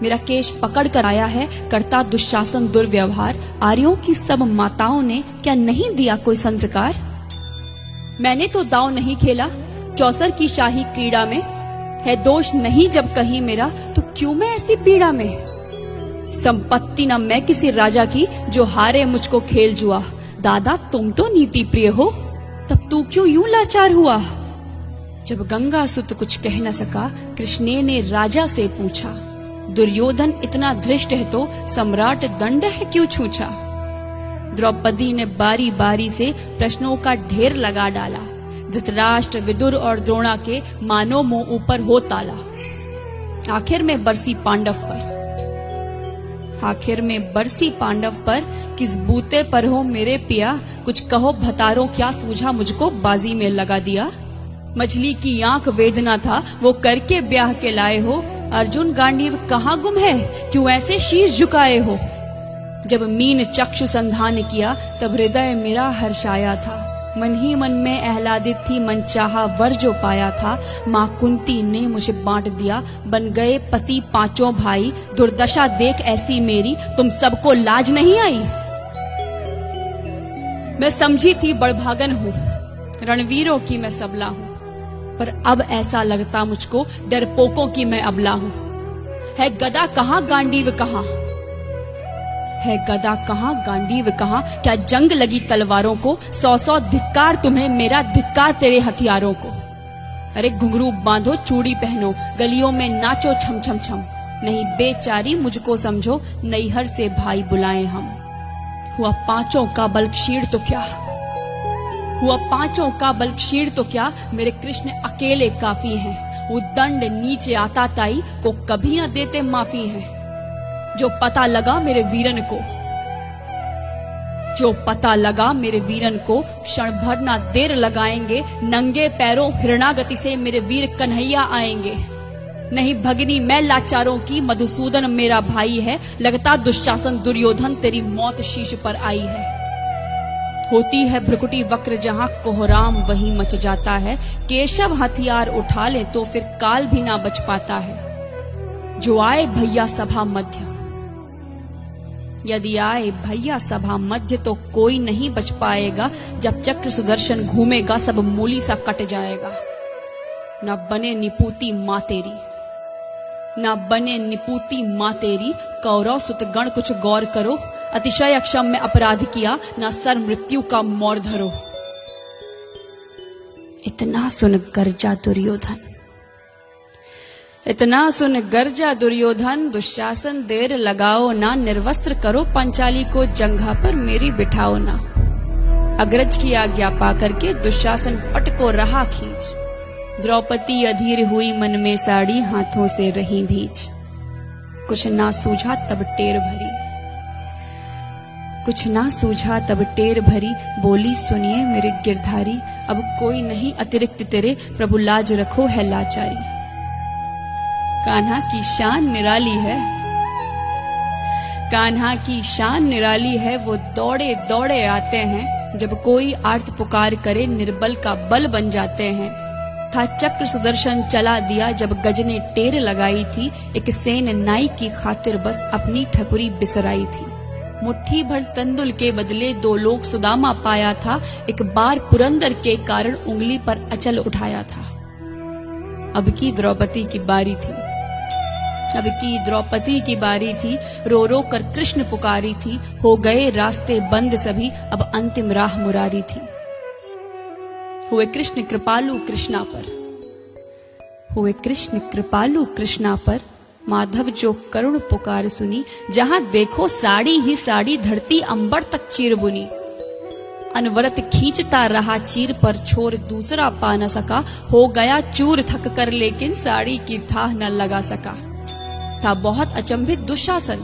मेरा केश पकड़ कर आया है, करता दुशासन दुर्व्यवहार। आर्यों की सब माताओं ने क्या नहीं दिया कोई संस्कार? मैंने तो दांव नहीं खेला चौसर की शाही क्रीड़ा में, है दोष नहीं जब कहीं मेरा, तो क्यों मैं ऐसी पीड़ा में? संपत्ति न मैं किसी राजा की, जो हारे मुझको खेल जुआ। दादा तुम तो नीति प्रिय हो, तब तू क्यों यूं लाचार हुआ? जब गंगा सुत कुछ कह न सका, कृष्ण ने राजा से पूछा। दुर्योधन इतना धृष्ट है तो सम्राट दंड है क्यों छूछा? द्रौपदी ने बारी बारी से प्रश्नों का ढेर लगा डाला। धृतराष्ट्र, विदुर और द्रोणा के मानो मुंह ऊपर हो ताला। आखिर में बरसी पांडव पर किस बूते पर हो मेरे पिया? कुछ कहो भतारो क्या सूझा मुझको बाजी में लगा दिया? मछली की आंख वेदना था वो करके ब्याह के लाए हो। अर्जुन गांडीव कहाँ गुम है, क्यों ऐसे शीश झुकाए हो? जब मीन चक्षु संधान किया, तब हृदय मेरा हर्षाया था। मन ही मन में आह्लादित थी, मन चाहा वर जो पाया था। माँ कुंती ने मुझे बांट दिया, बन गए पति पांचों भाई। दुर्दशा देख ऐसी मेरी, तुम सबको लाज नहीं आई? मैं समझी थी बड़भागन हूँ, रणवीरों की मैं सबला हूँ, पर अब ऐसा लगता मुझको डरपोकों की मैं अबला हूँ। है गदा कहाँ गांडीव कहाँ, है गदा कहाँ गांडीव कहाँ? क्या जंग लगी तलवारों को? 100 धिक्कार तुम्हें, मेरा धिक्कार तेरे हथियारों को। अरे घुंघरू बांधो चूड़ी पहनो, गलियों में नाचो छम छम छम। नहीं बेचारी मुझको समझो, नैहर से भाई बुलाए हम। हुआ पांचों का बल क्षीण तो क्या, हुआ पांचों का बल क्षीण तो क्या? मेरे कृष्ण अकेले काफी हैं। वो दंड नीचे आता ताई को कभी न देते माफी है। जो पता लगा मेरे वीरन को, जो पता लगा मेरे वीरन को, क्षण भर ना देर लगाएंगे। नंगे पैरों हिरणागति से मेरे वीर कन्हैया आएंगे। नहीं भगनी मैं लाचारों की, मधुसूदन मेरा भाई है। लगता दुशासन दुर्योधन तेरी मौत शीश पर आई है। होती है भ्रुकुटी वक्र जहां कोहराम वहीं मच जाता है। केशव हथियार उठा ले तो फिर काल भी ना बच पाता है। जो आए भैया सभा मध्य, यदि आए भैया सभा मध्य, तो कोई नहीं बच पाएगा। जब चक्र सुदर्शन घूमेगा, सब मूली सा कट जाएगा। न बने निपूती माँ तेरी, न बने निपूती माँ तेरी। कौरव सुत गण कुछ गौर करो, अतिशय अक्षम्य अपराध किया, न सर मृत्यु का मोर धरो। इतना सुन गर्जा दुर्योधन, इतना सुन गर्जा दुर्योधन। दुशासन देर लगाओ ना, निर्वस्त्र करो पंचाली को, जंघा पर मेरी बिठाओ ना। अग्रज की आज्ञा पा करके दुशासन पट को रहा खींच। द्रौपदी अधीर हुई मन में साड़ी, हाथों से रही भीज। कुछ ना सूझा तब टेर भरी, कुछ ना सूझा तब टेर भरी। बोली सुनिए मेरे गिरधारी, अब कोई नहीं अतिरिक्त तेरे, प्रभु लाज रखो है लाचारी। कान्हा की शान निराली है, कान्हा की शान निराली है। वो दौड़े दौड़े आते हैं, जब कोई आर्त पुकार करे, निर्बल का बल बन जाते हैं। था चक्र सुदर्शन चला दिया, जब गज ने टेर लगाई थी। एक सेन नाई की खातिर बस अपनी ठकुरी बिसराई थी। मुट्ठी भर तंदुल के बदले 2 लोग सुदामा पाया था। एक बार पुरंदर के कारण उंगली पर अचल उठाया था। अब की द्रौपदी की बारी थी, अब की द्रौपदी की बारी थी। रो रो कर कृष्ण पुकारी थी। हो गए रास्ते बंद सभी, अब अंतिम राह मुरारी थी। हुए कृष्ण कृपालु कृष्णा पर, हुए कृष्ण कृपालु कृष्णा पर। माधव जो करुण पुकार सुनी, जहां देखो साड़ी ही साड़ी, धरती अंबर तक चीर बुनी। अनवरत खींचता रहा चीर पर, छोर दूसरा पा न सका। हो गया चूर थक कर, लेकिन साड़ी की थाह न लगा सका। था बहुत अचंभित दुशासन,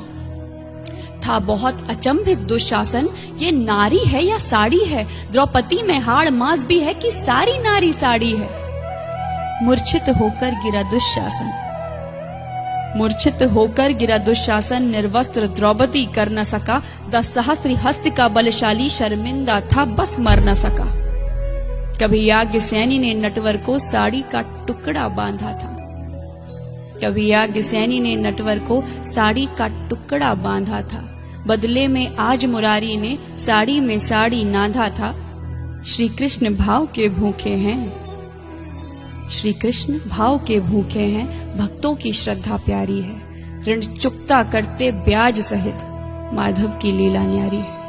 था बहुत अचंभित दुशासन। ये नारी है या साड़ी है? द्रौपदी में हाड़ मास भी है कि सारी नारी साड़ी है? मूर्छित होकर गिरा दुशासन, मूर्छित होकर गिरा दुशासन। निर्वस्त्र द्रौपदी कर न सका। 10 सहस्त्र हस्त का बलशाली, शर्मिंदा था बस मर न सका। कभी याज्ञसेनी ने नटवर को साड़ी का टुकड़ा बांधा था। कभी याज्ञसेनी ने नटवर को साड़ी का टुकड़ा बांधा था, बदले में आज मुरारी ने साड़ी में साड़ी नाधा था। श्री कृष्ण भाव के भूखे हैं, श्री कृष्ण भाव के भूखे हैं, भक्तों की श्रद्धा प्यारी है। ऋण चुकता करते ब्याज सहित, माधव की लीला न्यारी है।